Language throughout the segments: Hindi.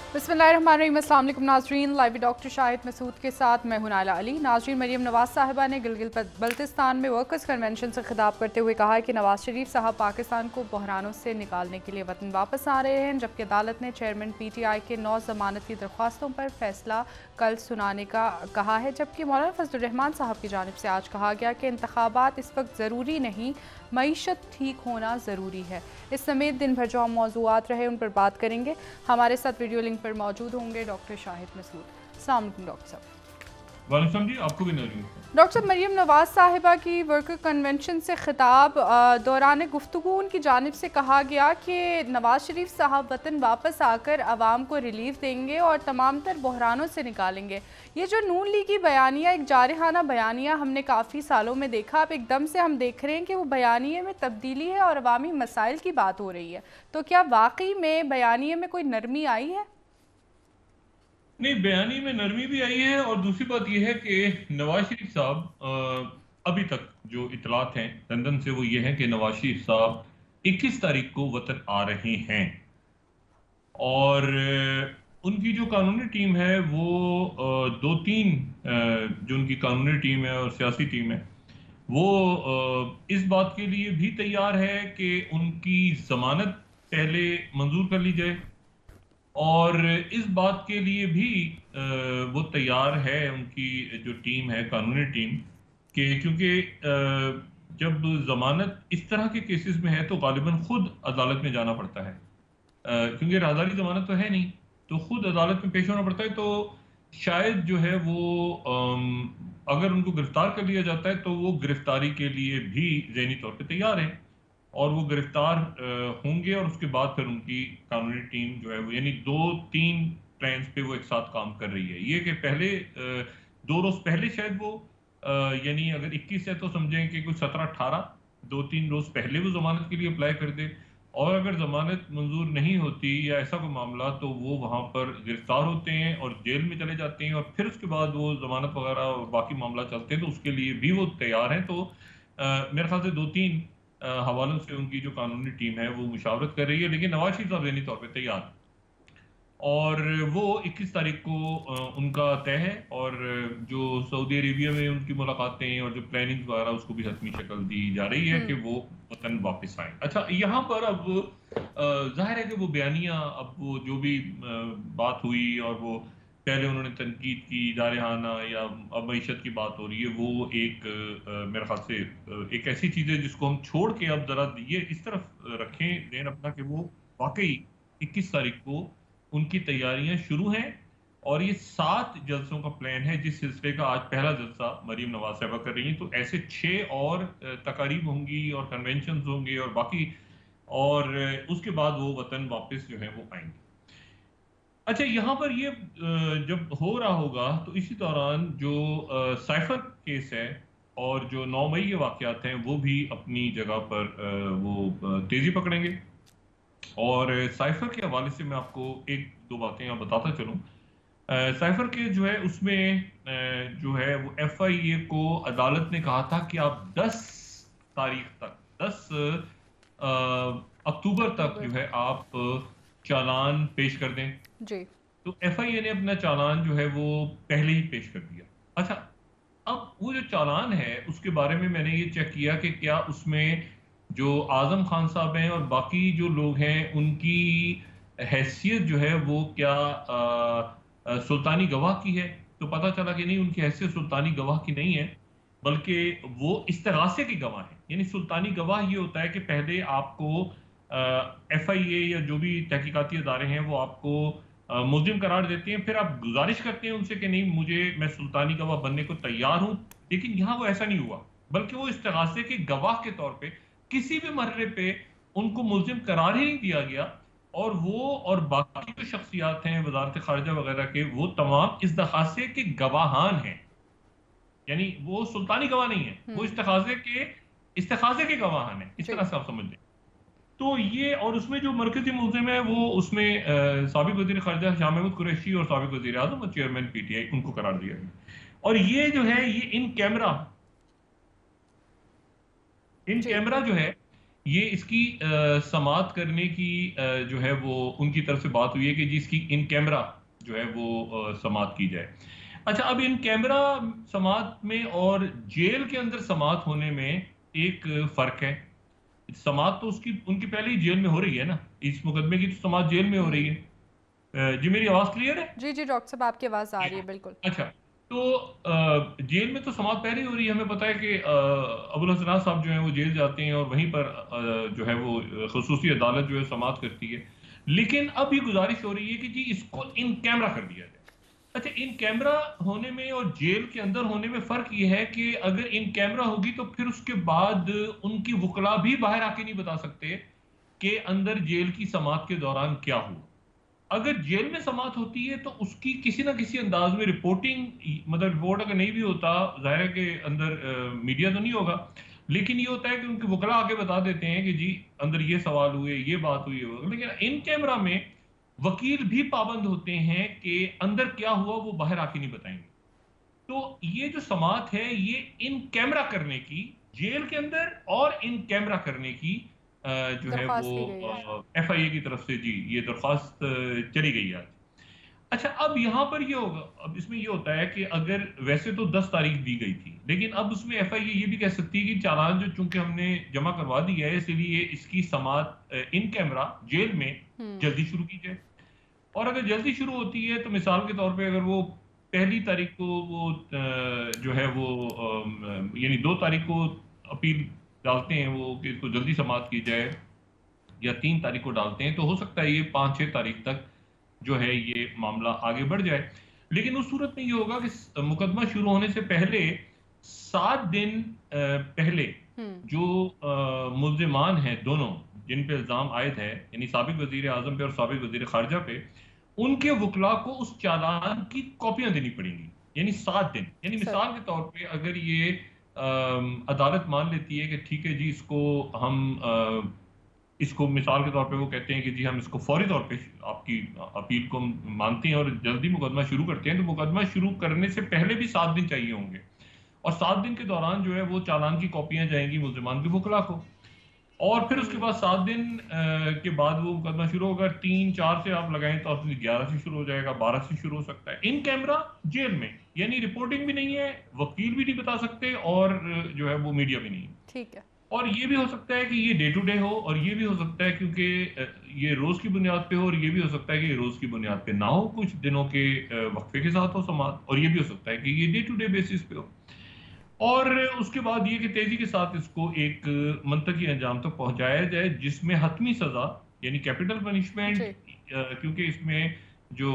बिस्मिल्लाहिर्रहमानिर्रहीम। अस्सलाम वालेकुम नाज़रीन, लाइव डॉक्टर शाहिद मसूद के साथ मैं हूं नाला अली। नाज़रीन, मरीम नवाज साहिबा ने गिलगित बल्तिस्तान में वर्कर्स कन्वेंशन से खिताब करते हुए कहा है कि नवाज शरीफ साहब पाकिस्तान को बहरानों से निकालने के लिए वतन वापस आ रहे हैं, जबकि अदालत ने चेयरमैन PTI के 9 जमानती दरख्वास्तों पर फैसला कल सुनाने का कहा है। जबकि मौलाना फजलुर रहमान साहब की जानिब से आज कहा गया कि इंतखाबात इस वक्त ज़रूरी नहीं, मईशत ठीक होना ज़रूरी है। इस समेत दिन भर जो हम मौजूआत रहे उन पर बात करेंगे। हमारे साथ वीडियो लिंक पर मौजूद होंगे डॉक्टर शाहिद मसूद। अस्सलाम वालेकुम डॉक्टर साहब। वालेकुम जी, आपको भी नहीं। डॉक्टर साहब, मरीम नवाज साहिबा की वर्कर कन्वेंशन से खिताब दौरान गुफ्तगू उनकी जानिब से कहा गया कि नवाज शरीफ साहब वतन वापस आकर आवाम को रिलीफ देंगे और तमाम तर बहरानों से निकालेंगे। ये जो नून लीग की बयानिया, एक जारहाना बयानिया हमने काफ़ी सालों में देखा, अब एकदम से हम देख रहे हैं कि वो बयानिए में तब्दीली है और अवामी मसाइल की बात हो रही है। तो क्या वाकई में बयानिए में कोई नरमी आई है? नहीं, बयानी में नरमी भी आई है और दूसरी बात यह है कि नवाज शरीफ साहब अभी तक जो इतलात हैं लंदन से वो ये है कि नवाज शरीफ साहब 21 तारीख को वतन आ रहे हैं और उनकी जो कानूनी टीम है वो दो तीन जो उनकी कानूनी टीम है और सियासी टीम है वो इस बात के लिए भी तैयार है कि उनकी जमानत पहले मंजूर कर ली जाए और इस बात के लिए भी वो तैयार है, उनकी जो टीम है कानूनी टीम, कि क्योंकि जब जमानत इस तरह के केसेस में है तो गालिबन खुद अदालत में जाना पड़ता है, क्योंकि राहदारी जमानत तो है नहीं, तो खुद अदालत में पेश होना पड़ता है। तो शायद जो है वो अगर उनको गिरफ्तार कर लिया जाता है तो वो गिरफ्तारी के लिए भी ज़हनी तौर पे तैयार हैं और वो गिरफ्तार होंगे और उसके बाद फिर उनकी कानूनी टीम जो है वो यानी 2-3 ट्रेंड्स पे वो एक साथ काम कर रही है। ये कि पहले 2 रोज पहले शायद वो यानी अगर 21 है तो समझें कि कुछ 17-18 2-3 रोज पहले वो जमानत के लिए अप्लाई कर दे और अगर जमानत मंजूर नहीं होती या ऐसा कोई मामला तो वो वहां पर गिरफ्तार होते हैं और जेल में चले जाते हैं और फिर उसके बाद वो जमानत वगैरह और बाकी मामला चलते हैं तो उसके लिए भी वो तैयार हैं। तो मेरे ख्याल से 2-3 हवालों से उनकी जो कानूनी टीम है वो मुशावरत कर रही है, लेकिन नवाज शरीफ साहब ज़हनी तौर पे तैयार हैं और वो 21 तारीख को उनका तय है और जो सऊदी अरेबिया में उनकी मुलाकातें और जो प्लानिंग वगैरह उसको भी हतमी शक्ल दी जा रही है कि वो वतन वापस आए। अच्छा, यहाँ पर अब जाहिर है कि वो बयानिया, अब वो जो भी बात हुई और वो पहले उन्होंने तनकीद की जारहाना या अब मईशत की बात हो रही है, वो एक मेरे ख्याल से एक ऐसी चीज़ है जिसको हम छोड़ के अब जरा ये इस तरफ रखें ध्यान अपना कि वो वाकई 21 तारीख को उनकी तैयारियां शुरू हैं और ये 7 जलसों का प्लान है, जिस सिलसिले का आज पहला जलसा मरीम नवाज साहिबा कर रही हैं। तो ऐसे 6 और तकारीब होंगी और कन्वेंशन होंगे और बाकी और उसके बाद वो वतन वापस जो है वो आएंगे। अच्छा, यहाँ पर ये जब हो रहा होगा तो इसी दौरान जो साइफर केस है और जो 9 मई के वाकयात हैं वो भी अपनी जगह पर वो तेजी पकड़ेंगे और साइफर के हवाले से मैं आपको एक दो बातें यहाँ बताता चलूँ। साइफर के जो है उसमें जो है वो FIA को अदालत ने कहा था कि आप 10 तारीख तक 10 अक्टूबर तक जो है आप चालान पेश कर दें जी। तो FIA ने अपना चालान जो है वो पहले ही पेश कर दिया। अच्छा, अब वो जो चालान है उसके बारे में मैंने ये चेक किया कि क्या उसमें जो आजम खान साहब हैं और बाकी जो लोग हैं उनकी हैसियत जो है वो क्या सुल्तानी गवाह की है, तो पता चला कि नहीं, उनकी हैसियत सुल्तानी गवाह की नहीं है बल्कि वो इस्तिगासे की गवाह है। यानी सुल्तानी गवाह ये होता है कि पहले आपको FIA या जो भी तहकीकाती अदारे हैं वो आपको मुल्जिम करार देते हैं, फिर आप गुजारिश करते हैं उनसे कि नहीं मैं सुल्तानी गवाह बनने को तैयार हूं, लेकिन यहाँ वो ऐसा नहीं हुआ बल्कि वो इस्तिगासे के गवाह के तौर पे किसी भी मर्रे पे उनको मुल्जिम करार ही नहीं दिया गया और वो और बाकी जो शख्सियात हैं वजारत खारजा वगैरह के वो तमाम इस्तिगासे के गवाहान हैं, यानी वो सुल्तानी गवाह नहीं है, वो इस्तिगासे के गवाहान है, इस तरह से आप समझ लें। तो ये और उसमें जो मरकजी मुल्जिम है वो उसमें साबिक वज़ीर ख़ारिजा शाह महमूद कुरैशी और साबिक वज़ीर आज़म और चेयरमैन PTI उनको करार दिया गया और ये जो है ये इन कैमरा जो है ये इसकी समाअत करने की जो है वो उनकी तरफ से बात हुई है कि जी इसकी इन कैमरा जो है वो समाअत की जाए। अच्छा, अब इन कैमरा समाअत में और जेल के अंदर समाअत होने में एक फ़र्क है। समाअत तो उसकी उनकी पहले ही जेल में हो रही है ना, इस मुकदमे की तो समाअत जेल में हो रही है। जी मेरी आवाज़ क्लियर है? जी जी डॉक्टर साहब, आपकी आवाज़ आ रही है बिल्कुल। अच्छा, तो जेल में तो समाअत पहले ही हो रही है। हमें पता है कि अबुल हसनात साहब जो हैं वो जेल जाते हैं और वहीं पर जो है वो ख़ुसूसी अदालत जो है समाअत करती है। लेकिन अब ये गुज़ारिश हो रही है कि जी इसको इन कैमरा कर दिया जाए। अच्छा, इन कैमरा होने में और जेल के अंदर होने में फ़र्क ये है कि अगर इन कैमरा होगी तो फिर उसके बाद उनकी वुकला भी बाहर आके नहीं बता सकते कि अंदर जेल की समाअत के दौरान क्या हुआ। अगर जेल में समाअत होती है तो उसकी किसी ना किसी अंदाज में रिपोर्टिंग, मतलब रिपोर्ट अगर नहीं भी होता, जाहिर है कि अंदर मीडिया तो नहीं होगा, लेकिन ये होता है कि उनके वकला आके बता देते हैं कि जी अंदर ये सवाल हुए, ये बात हुई है। लेकिन इन कैमरा में वकील भी पाबंद होते हैं कि अंदर क्या हुआ वो बाहर आके नहीं बताएंगे। तो ये जो समाअत है ये इन कैमरा करने की, जेल के अंदर और इन कैमरा करने की जो है दरख्वास्त की गई है। वो एफआईए की तरफ से जी ये दरख्वास्त चली गई है आज। अच्छा, अब यहाँ पर ये होगा, अब इसमें ये होता है कि अगर वैसे तो 10 तारीख दी गई थी, लेकिन अब उसमें एफआईए ये भी कह सकती है कि चालान जो चूंकि हमने जमा करवा दिया है इसलिए इसकी समाअत इन कैमरा जेल में जल्दी शुरू की जाए। और अगर जल्दी शुरू होती है तो मिसाल के तौर पे अगर वो पहली तारीख को वो जो है वो यानी 2 तारीख को अपील डालते हैं वो कि इसको जल्दी समाप्त की जाए, या 3 तारीख को डालते हैं, तो हो सकता है ये 5-6 तारीख तक जो है ये मामला आगे बढ़ जाए। लेकिन उस सूरत में ये होगा कि मुकदमा शुरू होने से पहले 7 दिन पहले जो मुल्जिमान हैं दोनों, जिन पे इल्ज़ाम आयद है, यानी साबिक वज़ीर आज़म पे और साबिक वज़ीर ख़ारिजा पे, उनके वकला को उस चालान की कॉपियाँ देनी पड़ेंगी। यानी 7 दिन। यानी सर। मिसाल के तौर पे अगर ये अदालत मान लेती है कि ठीक है जी इसको मिसाल के तौर पे वो कहते हैं कि जी हम इसको फौरी तौर पे आपकी अपील को मानते हैं और जल्दी मुकदमा शुरू करते हैं, तो मुकदमा शुरू करने से पहले भी 7 दिन चाहिए होंगे। और 7 दिन के दौरान जो है वो चालान की कॉपियाँ जाएँगी मुल्ज़िमान के वकला को। और फिर उसके बाद 7 दिन के बाद वो मुकदमा शुरू होगा। 3-4 से आप लगाएँ तो आपकी 11 से शुरू हो जाएगा, 12 से शुरू हो सकता है। इन कैमरा जेल में, यानी रिपोर्टिंग भी नहीं है, वकील भी नहीं बता सकते और जो है वो मीडिया भी नहीं है। ठीक है। और ये भी हो सकता है कि ये डे टू डे हो, और ये भी हो सकता है क्योंकि ये रोज़ की बुनियाद पे हो, और ये भी हो सकता है कि ये रोज़ की बुनियाद पे ना हो, कुछ दिनों के वक़्फ़े के साथ हो समाअत, और ये भी हो सकता है कि ये डे टू डे बेसिस पे हो। और उसके बाद ये कि तेज़ी के साथ इसको एक मंतकी अंजाम तक पहुँचाया जाए जिसमें हतमी सज़ा यानी कैपिटल पनिशमेंट, जी। क्योंकि इसमें जो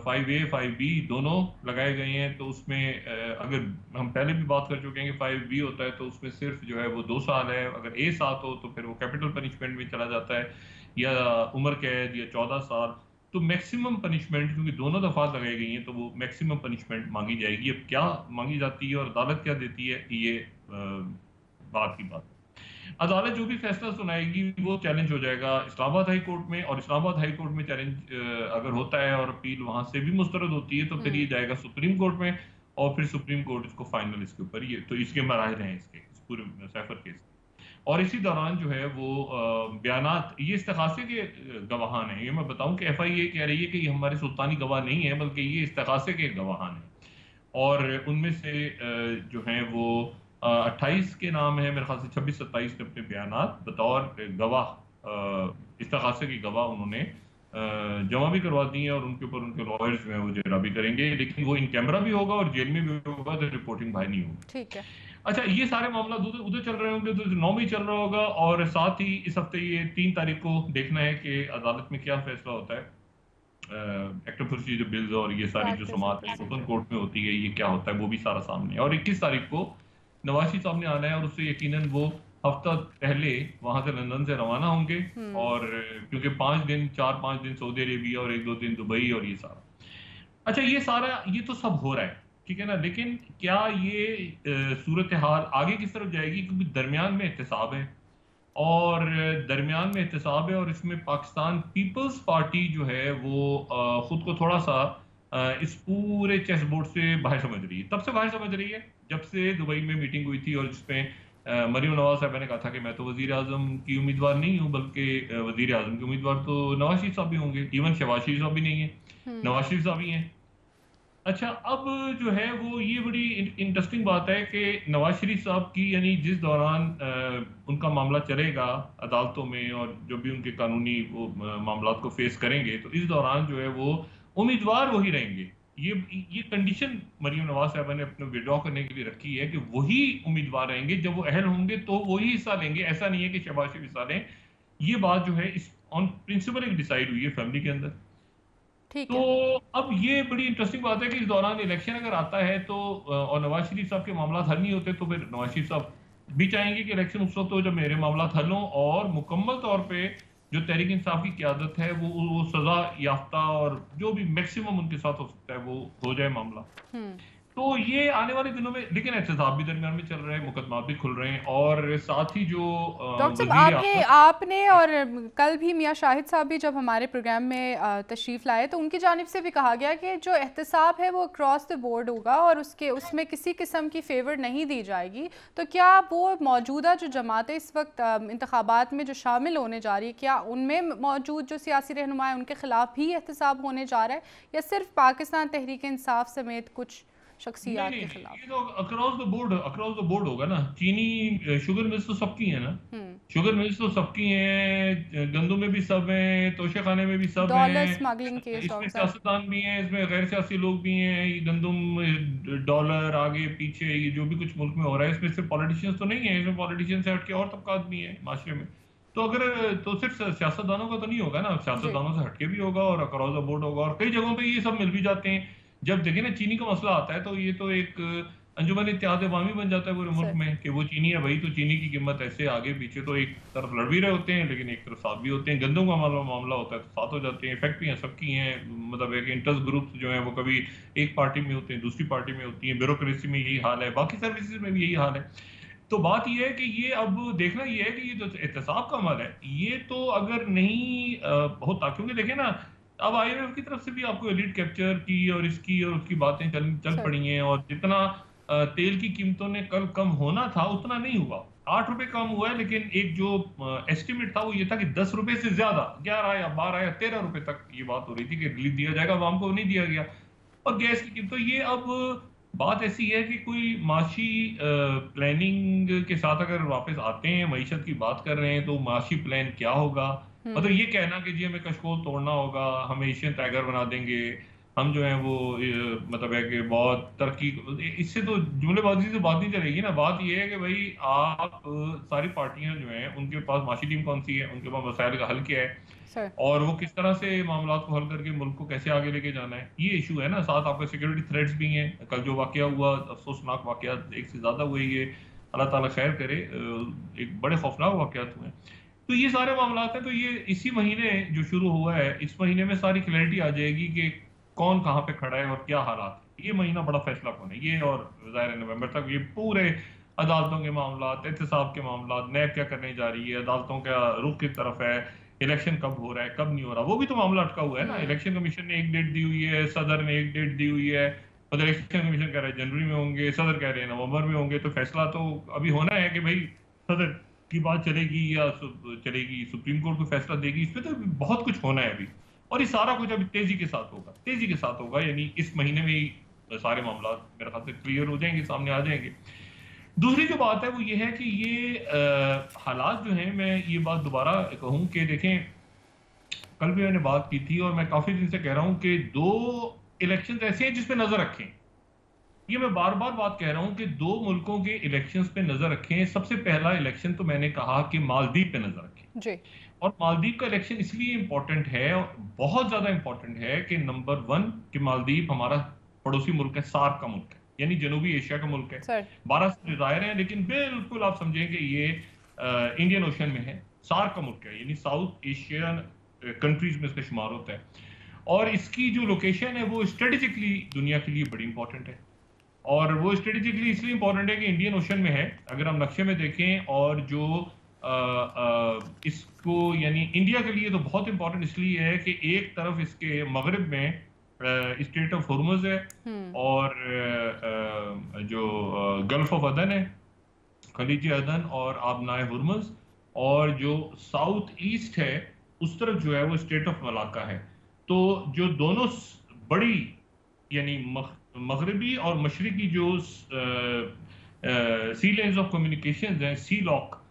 5A 5B दोनों लगाए गए हैं, तो उसमें अगर हम पहले भी बात कर चुके हैं कि 5B होता है तो उसमें सिर्फ जो है वो 2 साल है, अगर A 7 हो तो फिर वो कैपिटल पनिशमेंट में चला जाता है, या उम्र कैद या 14 साल। तो मैक्सिमम पनिशमेंट क्योंकि दोनों दफात लगाई गई हैं तो वो मैक्सिमम पनिशमेंट मांगी जाएगी। अब क्या मांगी जाती है और अदालत क्या देती है, ये बात की बात है। अदालत जो भी फैसला सुनाएगी वो चैलेंज हो जाएगा इस्लामाबाद हाई कोर्ट में, और इस्लामाबाद हाई कोर्ट में चैलेंज अगर होता है और अपील वहां से भी मुस्तरद होती है तो फिर ये जाएगा सुप्रीम कोर्ट में, और फिर सुप्रीम कोर्ट इसको फाइनल इसके ऊपर ये तो इसके मराहल हैं इसके इस पूरे सैफर केस। और इसी दौरान जो है वो बयानात, ये इस्तिगासे के गवाहान हैं। ये मैं बताऊं कि एफआईए कह रही है कि ये हमारे सुल्तानी गवाह नहीं है बल्कि ये इस्तिगासे के गवाहान हैं, और उनमें से जो हैं वो 28 के नाम है, मेरे ख्याल से 26-27 ने अपने बयानात बतौर गवाह इस्तिगासे की गवाह उन्होंने जमा भी करवा दी हैं, और उनके ऊपर उनके लॉयर्स जो हैं वो जेरा भी करेंगे, लेकिन वो इन कैमरा भी होगा और जेल में भी होगा, तो रिपोर्टिंग भाई नहीं होगी। ठीक है। अच्छा, ये सारे मामला उधर उधर चल रहे होंगे, तो 9 में ही चल रहा होगा, और साथ ही इस हफ्ते ये 3 तारीख को देखना है कि अदालत में क्या फैसला होता है। एक्ट ऑफ प्रोसीजर बिल्स और ये सारी जो प्रैक्टिस समाअत है ओपन प्रोसीजर। कोर्ट में होती है, ये क्या होता है वो भी सारा सामने है। और 21 तारीख को नवाज शरीफ साहब ने आना है, और उससे यकीनन वो हफ्ता पहले वहां से लंदन से रवाना होंगे, और क्योंकि 5 दिन 4-5 दिन सऊदी अरेबिया और 1-2 दिन दुबई और ये सारा। अच्छा, ये सारा ये तो सब हो रहा है, ठीक है ना, लेकिन क्या ये सूरत हाल आगे किस तरफ जाएगी, क्योंकि दरमियान में एहतसाब है, और दरमियान में एहतसाब है, और इसमें पाकिस्तान पीपल्स पार्टी जो है वो खुद को थोड़ा सा इस पूरे चेस बोर्ड से बाहर समझ रही है। तब से बाहर समझ रही है जब से दुबई में मीटिंग हुई थी, और जिसमें मरीम नवाज साहब ने कहा था कि मैं तो वजीर आजम की उम्मीदवार नहीं हूँ, बल्कि वजीर आजम की उम्मीदवार तो नवाज शरीफ साहब भी होंगे। इवन शहबाज शरीफ साहब भी नहीं है, नवाज शरीफ साहब ही हैं। अच्छा, अब जो है वो ये बड़ी इंटरेस्टिंग बात है कि नवाज शरीफ साहब की, यानी जिस दौरान उनका मामला चलेगा अदालतों में और जो भी उनके कानूनी वो मामला को फेस करेंगे, तो इस दौरान जो है वो उम्मीदवार वही रहेंगे। ये कंडीशन मरीम नवाज साहब ने अपने विड्रॉ करने के लिए रखी है कि वही उम्मीदवार रहेंगे, जब वो अहल होंगे तो वही हिस्सा लेंगे। ऐसा नहीं है कि शहबाज शरीफ हिस्सा लें। ये बात जो है इस ऑन प्रिंसिपल एक डिसाइड हुई है फैमिली के अंदर। ठीक तो है। अब ये बड़ी इंटरेस्टिंग बात है कि इस दौरान इलेक्शन अगर आता है तो और नवाज शरीफ साहब के मामला हल नहीं होते, तो फिर नवाज शरीफ साहब भी चाहेंगे कि इलेक्शन उस वक्त हो जब मेरे मामला हल हों, और मुकम्मल तौर पे जो तहरीक इंसाफ की क़यादत है वो सजा याफ्ता और जो भी मैक्सिमम उनके साथ हो सकता है वो हो जाए मामला। हम्म। तो ये आने वाले दिनों में, लेकिन एहतसाब भी दरमियान में चल रहे हैं, मुकदमा भी खुल रहे हैं, और साथ ही जो डॉक्टर साहब, वजीर आपने और कल भी मियां शाहिद साहब भी जब हमारे प्रोग्राम में तशरीफ़ लाए तो उनकी जानिब से भी कहा गया कि जो एहतसाब है वो अक्रॉस द बोर्ड होगा और उसमें किसी किस्म की फेवर नहीं दी जाएगी। तो क्या वो मौजूदा जो जमातें इस वक्त इंतखाबात में जो शामिल होने जा रही है, क्या उनमें मौजूद जो सियासी रहनुमा है उनके खिलाफ भी एहतसाब होने जा रहा है, या सिर्फ पाकिस्तान तहरीक इंसाफ समेत कुछ शख्सियात के खिलाफ? ये तो अक्रॉस द बोर्ड होगा ना। चीनी शुगर मिल्स तो सबकी है ना, शुगर मिल्स तो सबकी हैं, गंदम में भी सब हैं, तोशेखाने में भी सब डॉलर हैं, स्मगलिंग केस इसमें डॉक्टर साहब। सियासतदान भी हैं, इसमें गैर सियासी लोग भी हैं। ये गंदम डॉलर आगे पीछे ये जो भी कुछ मुल्क में हो रहा है, इसमें सिर्फ पॉलिटिशियंस तो नहीं है, इसमें पॉलिटिशियन से हटके और तबकात भी हैं माशरे में। तो अगर तो सिर्फ सियासतदानों का तो नहीं होगा ना, जी। सियासतदानों से हटके भी होगा और अक्रॉस द बोर्ड होगा, और कई जगहों पे ये सब मिल भी जाते हैं। जब देखें ना चीनी का मसला आता है तो ये तो एक अंजुमन इत्तेहाद अवामी बन जाता है पूरे मुल्क सर। में कि वो चीनी है भाई, तो चीनी की कीमत ऐसे आगे पीछे तो एक तरफ लड़ भी रहे होते हैं लेकिन एक तरफ साथ भी होते हैं। गंदम का मामला होता है तो साथ हो जाते हैं। फैक्ट्रियां सबकी हैं, मतलब एक इंटरेस्ट ग्रुप जो है वो कभी एक पार्टी में होते हैं, दूसरी पार्टी में होती है। ब्यूरोक्रेसी में यही हाल है, बाकी सर्विसेज में भी यही हाल है। तो बात यह है कि ये अब देखना ये है कि ये जो एहतसाब का अमल है ये तो अगर नहीं होता, क्योंकि देखें ना अब आईएमएफ की तरफ से भी आपको एलिट कैप्चर की और इसकी और उसकी बातें चल सर। पड़ी हैं, और जितना तेल की कीमतों ने कल कम होना था उतना नहीं हुआ। 8 रुपए कम हुआ है, लेकिन एक जो एस्टिमेट था वो ये था कि 10 रुपए से ज्यादा 11 या 12 या 13 रुपए तक ये बात हो रही थी कि रिलीफ दिया जाएगा, आवाम को नहीं दिया गया। और गैस की कीमत, तो ये अब बात ऐसी है कि कोई माशी प्लानिंग के साथ अगर वापस आते हैं, मईशत की बात कर रहे हैं, तो माशी प्लान क्या होगा? मतलब ये कहना कि जी हमें कशकोल तोड़ना होगा, हम एशियन टाइगर बना देंगे, हम जो है वो मतलब है कि बहुत तरक्की, इससे तो जुमलेबाजी से बात नहीं चलेगी ना। बात ये है कि भाई आप सारी पार्टियां जो हैं उनके पास माशी टीम कौन सी है, उनके पास मसाइल का हल क्या है, सर। और वो किस तरह से मामला को हल करके मुल्क को कैसे आगे लेके जाना है, ये इशू है ना। साथ आपके सिक्योरिटी थ्रेट्स भी हैं। कल जो वाकया हुआ, अफसोसनाक वाकया, एक से ज्यादा हुए, ये अल्लाह ताला खैर करे, एक बड़े खौफनाक वाकयात हुए। तो ये सारे मामला हैं। तो ये इसी महीने जो शुरू हुआ है, इस महीने में सारी क्लैरिटी आ जाएगी कि कौन कहाँ पे खड़ा है और क्या हालात है। ये महीना बड़ा फैसला कौन है ये, और ज़ाहिर नवंबर तक ये पूरे अदालतों के मामला, एहतसाब के मामला, नैब क्या करने जा रही है, अदालतों का रुख किस तरफ है, इलेक्शन कब हो रहा है कब नहीं हो रहा, वो भी तो मामला अटका हुआ है ना। इलेक्शन कमीशन ने एक डेट दी हुई है, सदर ने एक डेट दी हुई है, और इलेक्शन कमीशन कह रहा है जनवरी में होंगे, सदर कह रहे हैं नवंबर में होंगे। तो फैसला तो अभी होना है कि भाई सदर की बात चलेगी या चलेगी, सुप्रीम कोर्ट को फैसला देगी, इसमें तो बहुत कुछ होना है अभी। और ये सारा कुछ अभी तेजी के साथ होगा, यानी इस महीने में ही सारे मामला मेरे ख्याल से क्लियर हो जाएंगे, सामने आ जाएंगे। दूसरी जो बात है वो ये है कि ये हालात जो हैं, मैं ये बात दोबारा कहूं कि देखें, कल भी मैंने बात की थी और मैं काफी दिन से कह रहा हूं कि 2 इलेक्शंस ऐसे हैं जिसपे नजर रखें। ये मैं बार बार बात कह रहा हूं कि 2 मुल्कों के इलेक्शंस पे नजर रखें। सबसे पहला इलेक्शन तो मैंने कहा कि मालदीव पे नजर रखें जी। और मालदीव का इलेक्शन इसलिए इंपॉर्टेंट है, बहुत ज्यादा इंपॉर्टेंट है कि नंबर 1 कि मालदीव हमारा पड़ोसी मुल्क है, सार्क का मुल्क है, यानी जनूबी एशिया का मुल्क है। सर। 12 जाहिर हैं, लेकिन बिल्कुल आप समझेंगे ये इंडियन ओशन में है, सार्क का मुल्क है, यानी साउथ एशियन कंट्रीज में इसका शुमार होता है। और इसकी जो लोकेशन है वो स्ट्रेटेजिकली दुनिया के लिए बड़ी इंपॉर्टेंट है, और वो स्ट्रेटेजिकली इसलिए इंपॉर्टेंट है कि इंडियन ओशन में है। अगर हम नक्शे में देखें, और जो इसको यानी इंडिया के लिए तो बहुत इंपॉर्टेंट इसलिए है कि एक तरफ इसके मगरिब में स्ट्रेट ऑफ हॉर्मुज है, और जो गल्फ ऑफ अदन है, खलीज अदन और आबनाए हुरमुज, और जो साउथ ईस्ट है उस तरफ जो है वो स्टेट ऑफ मलाका है। तो जो दोनों बड़ी यानी मगरबी और मशरकी जो सी लेन्स ऑफ कम्युनिकेशन हैं, सी लॉक,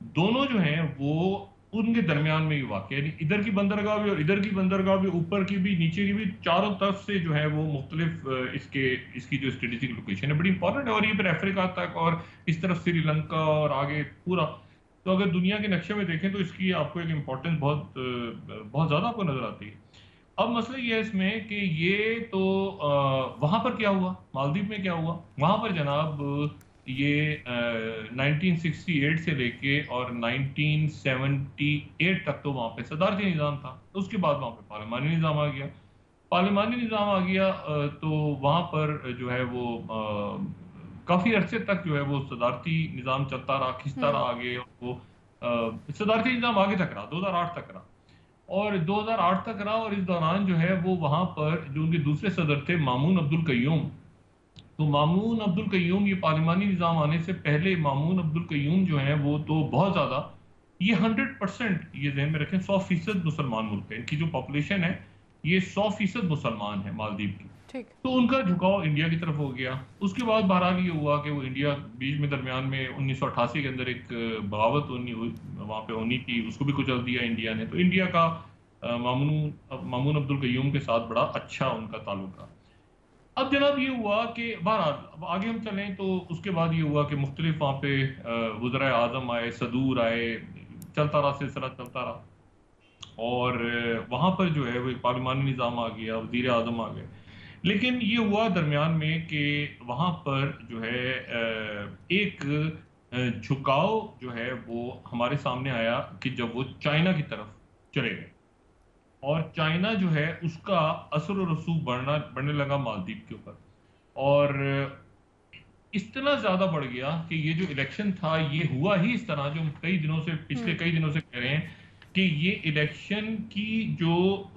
दोनों जो हैं वो उनके दरमियान में ही वाक़ है। इधर की बंदरगाह भी और इधर की बंदरगाह भी, ऊपर की भी नीचे की भी, चारों तरफ से जो है वो मुख्तलिफ इसकी जो स्ट्रेटेजिक लोकेशन है बड़ी इंपॉर्टेंट है। और ये फिर अफ्रीका तक और इस तरफ श्रीलंका और आगे पूरा, तो अगर दुनिया के नक्शे में देखें तो इसकी आपको एक इम्पोर्टेंस बहुत बहुत ज़्यादा आपको नजर आती है। अब मसला ये है इसमें कि ये तो वहां पर क्या हुआ, मालदीव में क्या हुआ, वहां पर जनाब ये 1968 से लेके और 1978 तक तो वहां पे सदारती निज़ाम था। उसके बाद वहां पे पार्लिमानी निज़ाम आ गया। पार्लिमानी निज़ाम आ गया तो वहां पर जो है वो काफी अरसे तक जो है वो सदारती निज़ाम चलता रहा, खिंचता रहा आगे। वो सदारती निज़ाम आगे तक रहा, 2008 तक रहा, और 2008 तक रहा। और इस दौरान जो है वो वहां पर जो उनके दूसरे सदर थे मामून अब्दुल कय्यूम, तो मामून अब्दुल कय्यूम, ये पार्लिमानी निज़ाम आने से पहले मामून अब्दुल कय्यूम जो है वो तो बहुत ज़्यादा, ये 100%, ये जहन में रखें, 100% मुसलमान मुल्क है। इनकी जो पॉपुलेशन है ये 100% मुसलमान है मालदीव की। तो उनका झुकाव इंडिया की तरफ हो गया। उसके बाद बहरहाल ये हुआ कि वो इंडिया बीच में दरमियान में 1988 के अंदर एक बगावत वहां पे होनी थी, उसको भी कुचल दिया इंडिया ने। तो इंडिया का मामून अब्दुल कय्यूम के साथ बड़ा अच्छा उनका ताल्लुक रहा। अब जनाब ये हुआ कि बहरहाल आगे हम चलें तो उसके बाद ये हुआ कि मुख्तलिफ वहाँ पे वज़राए आज़म आए, सदूर आए, चलता रहा, सिलसिला चलता रहा। और वहाँ पर जो है वो एक पार्लिमानी निज़ाम आ गया, वज़ीर आज़म आ गए। लेकिन ये हुआ दरमियान में कि वहाँ पर जो है एक झुकाव जो है वो हमारे सामने आया कि जब वो चाइना की तरफ चले गए, और चाइना जो है उसका असर और रसूख बढ़ने लगा मालदीव के ऊपर। और इतना ज्यादा बढ़ गया कि ये जो इलेक्शन था ये हुआ ही इस तरह, जो हम कई दिनों से, पिछले कई दिनों से कह रहे हैं कि ये इलेक्शन की जो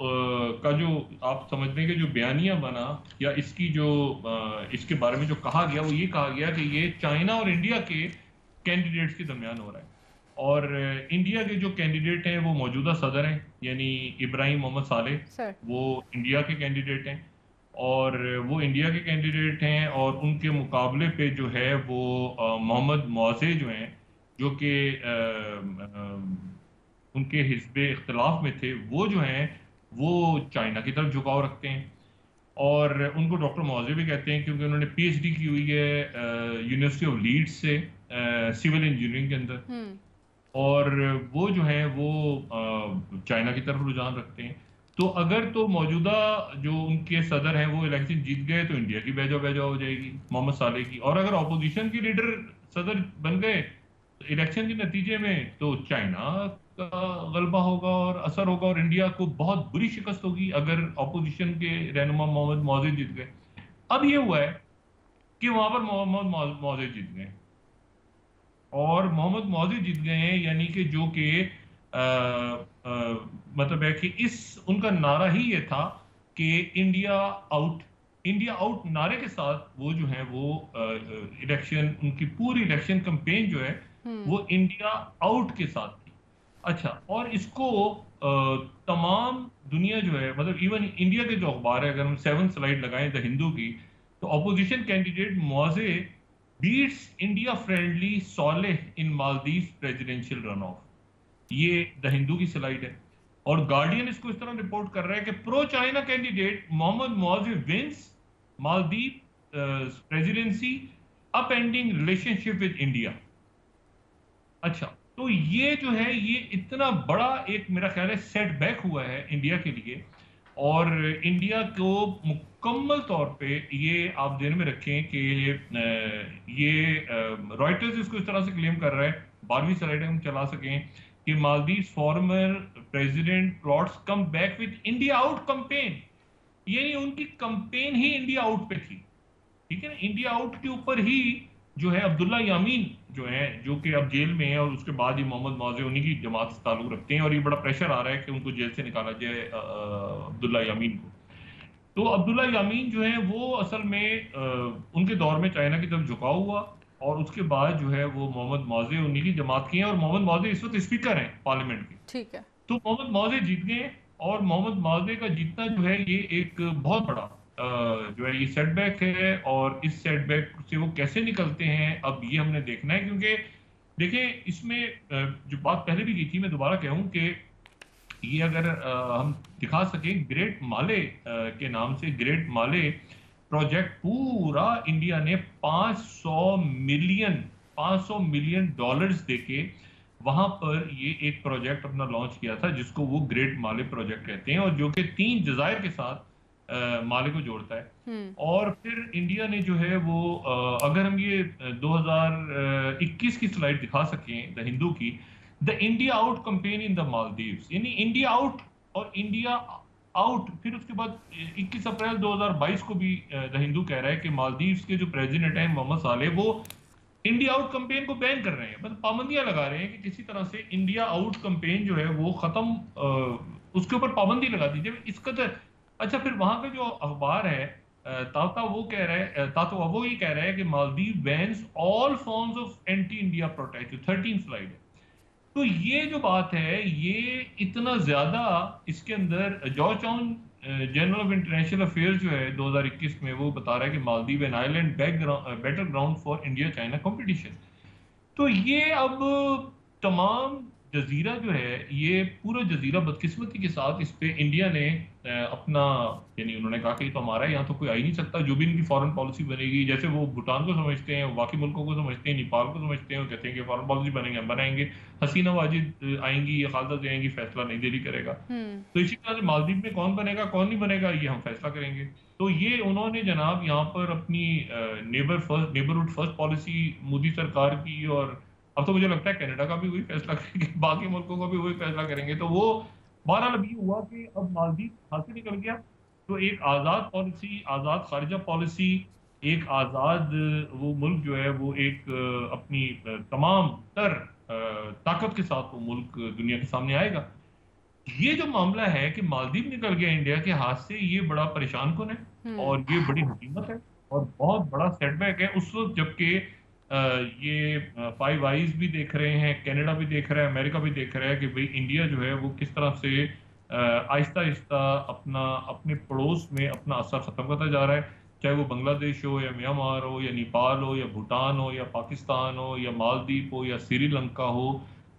का जो आप समझ लें कि जो बयानिया बना या इसकी जो इसके बारे में जो कहा गया, वो ये कहा गया कि ये चाइना और इंडिया के कैंडिडेट्स के दरमियान हो रहा है। और इंडिया के जो कैंडिडेट हैं वो मौजूदा सदर हैं, यानी इब्राहिम मोहम्मद सालेह, वो इंडिया के कैंडिडेट हैं। और वो इंडिया के कैंडिडेट हैं, और उनके मुकाबले पे जो है वो मोहम्मद मौज़े जो हैं, जो कि उनके हिस्बे इख्तिलाफ में थे, वो जो हैं वो चाइना की तरफ झुकाव रखते हैं। और उनको डॉक्टर मौज़े भी कहते हैं क्योंकि उन्होंने पीएचडी की हुई है यूनिवर्सिटी ऑफ लीड्स से सिविल इंजीनियरिंग के अंदर। और वो जो है वो चाइना की तरफ रुझान रखते हैं। तो अगर तो मौजूदा जो उनके सदर हैं वो इलेक्शन जीत गए तो इंडिया की बेजा हो जाएगी मोहम्मद सालेह की, और अगर ऑपोजिशन के लीडर सदर बन गए तो इलेक्शन के नतीजे में तो चाइना का गलबा होगा और असर होगा, और इंडिया को बहुत बुरी शिकस्त होगी अगर ऑपोजिशन के रहनुमा मोहम्मद मौज़े जीत गए। अब ये हुआ है कि वहां पर मोहम्मद मौज़े जीत गए, और मोहम्मद मौज़े जीत गए हैं, यानी कि जो कि मतलब है कि इस उनका नारा ही ये था कि इंडिया आउट नारे के साथ वो जो है वो इलेक्शन, उनकी पूरी इलेक्शन कैंपेन जो है वो इंडिया आउट के साथ थी। अच्छा, और इसको तमाम दुनिया जो है, मतलब इवन इंडिया के जो अखबार है, अगर हम 7 स्लाइड लगाएं द हिंदू की, तो opposition candidate Muizzu beats India friendly Solih in Maldives presidential run off, ये द हिंदू की स्लाइड है। और गार्डियन इसको इस तरह रिपोर्ट कर रहा है कि pro China candidate Mohammed Muizzu wins Maldives presidency upending relationship with India. अच्छा, तो ये जो है ये इतना बड़ा एक मेरा ख्याल है सेटबैक हुआ है इंडिया के लिए, और इंडिया को मुकम्मल तौर पे ये आप ध्यान में रखें कि ये रॉयटर्स इसको इस तरह से क्लेम कर रहा है, 12वीं स्लाइड हम चला सकें, कि Maldives former president plots come back with India out campaign, यानी उनकी कैंपेन ही इंडिया आउट पे थी। ठीक है ना, इंडिया आउट के ऊपर ही जो है अब्दुल्ला यामीन जो है, जो कि अब जेल में है, और उसके बाद ही मोहम्मद मौज़े उन्हीं की जमात से ताल्लुक रखते हैं, और ये बड़ा प्रेशर आ रहा है कि उनको जेल से निकाला जाए अब्दुल्ला यामीन को। तो अब्दुल्ला यामीन जो है वो असल में उनके दौर में चाइना की तरफ झुकाव हुआ, और उसके बाद जो है वो मोहम्मद मौजे उन्हीं की जमात की हैं, और मोहम्मद मौजे इस वक्त स्पीकर हैं पार्लियामेंट के। ठीक है। तो मोहम्मद मौजे जीत गए, और मोहम्मद मौजे का जीतना जो है ये एक बहुत बड़ा जो है ये सेटबैक है, और इस सेटबैक से वो कैसे निकलते हैं अब ये हमने देखना है। क्योंकि देखें इसमें जो बात पहले भी की थी, मैं दोबारा कहूं कि ये अगर हम दिखा सकें ग्रेट माले के नाम से, ग्रेट माले प्रोजेक्ट पूरा इंडिया ने 500 मिलियन डॉलर्स देके वहां पर ये एक प्रोजेक्ट अपना लॉन्च किया था, जिसको वो ग्रेट माले प्रोजेक्ट कहते हैं, और जो कि 3 जजायर के साथ माले को जोड़ता है। और फिर इंडिया ने जो है वो अगर हम ये 2021 की स्लाइड दिखा सकें द हिंदू की, the India out campaign in the Maldives, यानी इंडिया आउट और इंडिया आउट। फिर उसके बाद 21 अप्रैल 2022 को भी द हिंदू कह रहा है कि मालदीव्स के जो प्रेसिडेंट हैं मोहम्मद साले, वो इंडिया आउट कैंपेन को बैन कर रहे हैं, मतलब पाबंदियां लगा रहे हैं कि किसी तरह से इंडिया आउट कैंपेन जो है वो खत्म, उसके ऊपर पाबंदी लगा दीजिए इस कदर। अच्छा, फिर वहां का जो अखबार है ताता, वो कह रहा है, ताता वो ये कह रहा है कि Maldives bans all forms of anti India protest, 13 slide है। तो ये जो बात है ये इतना ज्यादा, इसके अंदर George town journal of international affairs जो है 2021 में वो बता रहा है कि Maldives an island better ground for India China competition. तो ये अब तमाम जजीरा जो है, ये पूरा जजीरा बदकिस्मती के साथ इस पे इंडिया ने अपना, यानी उन्होंने कहा कि तो हमारा यहाँ तो कोई आ ही नहीं सकता, जो भी इनकी फॉरेन पॉलिसी बनेगी, जैसे वो भूटान को समझते हैं, बाकी मुल्कों को समझते हैं, नेपाल को समझते हैं, वो कहते हैं कि फॉरेन पॉलिसी बनेंगे हम बनाएंगे, हसीना वाजिद आएंगी या खालदा से आएंगी, फैसला नहीं दिल्ली करेगा। तो इसी तरह से मालदीव में कौन बनेगा कौन नहीं बनेगा ये हम फैसला करेंगे। तो ये उन्होंने जनाब यहाँ पर अपनी नेबरहुड फर्स्ट पॉलिसी मोदी सरकार की, और अब तो मुझे लगता है कनाडा का भी वही फैसला करेंगे, बाकी मुल्कों का भी वही फैसला करेंगे। तो वो बहरहाल अभी हुआ कि अब मालदीव हाथ से निकल गया, तो एक आजाद पॉलिसी, आजाद खारिजा पॉलिसी, एक आजाद वो मुल्क जो है वो एक अपनी तमाम तर ताकत के साथ वो मुल्क दुनिया के सामने आएगा। ये जो मामला है कि मालदीव निकल गया इंडिया के हाथ से, ये बड़ा परेशान कुन है, और ये बड़ी हुकूमत है, और बहुत बड़ा सेटबैक है उस वक्त जबकि ये फाइव आइज भी देख रहे हैं, कनाडा भी देख रहा है, अमेरिका भी देख रहा है कि भाई इंडिया जो है वो किस तरह से आहिस्ता आहिस्ता अपने पड़ोस में अपना असर खत्म करता जा रहा है, चाहे वो बांग्लादेश हो या म्यांमार हो या नेपाल हो या भूटान हो या पाकिस्तान हो या मालदीव हो या श्रीलंका हो।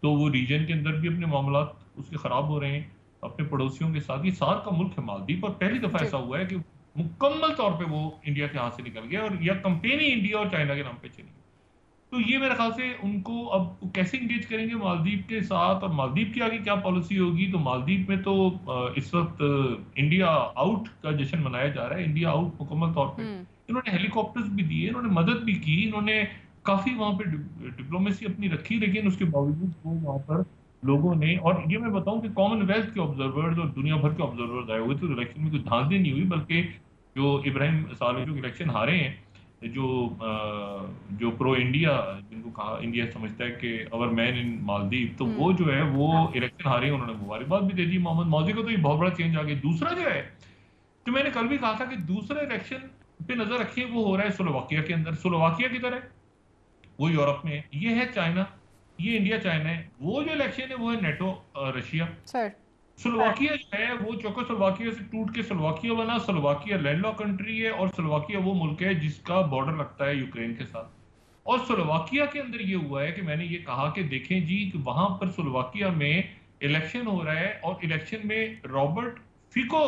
तो वो रीजन के अंदर भी अपने मामला उसके खराब हो रहे हैं अपने पड़ोसियों के साथ। ये सार का मुल्क है मालदीव, और पहली दफा ऐसा हुआ है कि मुकम्मल तौर पे वो इंडिया के हाथ से निकल गया, और यह कंपेन ही इंडिया और चाइना के नाम पे चली। तो ये मेरे ख्याल से उनको अब कैसे इंगेज करेंगे मालदीव के साथ, और मालदीव की आगे क्या पॉलिसी होगी। तो मालदीव में तो इस वक्त इंडिया आउट का जश्न मनाया जा रहा है, इंडिया आउट मुकम्मल तौर पे। इन्होंने हेलीकॉप्टर्स भी दिए, इन्होंने मदद भी की, इन्होंने काफी वहां पे डिप्लोमेसी अपनी रखी, लेकिन उसके बावजूद वो वहां पर लोगों ने, और ये मैं बताऊं कि कॉमनवेल्थ के ऑब्जर्वर्स और दुनिया भर के ऑब्जर्वर्स आए हुए थे, तो इलेक्शन में कोई धांधली नहीं हुई, बल्कि जो इब्राहिम साले जो इलेक्शन हारे हैं, जो प्रो इंडिया, जिनको कहा इंडिया समझता है कि अवर मैन इन मालदीव, तो वो जो है वो इलेक्शन हारे, उन्होंने मुबारकबाद भी दे दी मोहम्मद मौजे को। तो ये बहुत बड़ा चेंज आ गया। दूसरा जो है, तो मैंने कल भी कहा था कि दूसरे इलेक्शन पे नजर रखिए, वो हो रहा है स्लोवाकिया के अंदर। स्लोवाकिया किधर है? वो यूरोप में है। ये है चाइना, ये इंडिया चाइना है। वो जो इलेक्शन है वो है नेटो रशिया। स्लोवाकिया जो है वो चेकोस्लोवाकिया से टूट के स्लोवाकिया बना। स्लोवाकिया लैंडलॉक कंट्री है, और स्लोवाकिया वो मुल्क है जिसका बॉर्डर लगता है यूक्रेन के साथ। और स्लोवाकिया के अंदर ये हुआ है कि मैंने ये कहा कि देखें जी कि वहां पर स्लोवाकिया में इलेक्शन हो रहा है, और इलेक्शन में रॉबर्ट फिको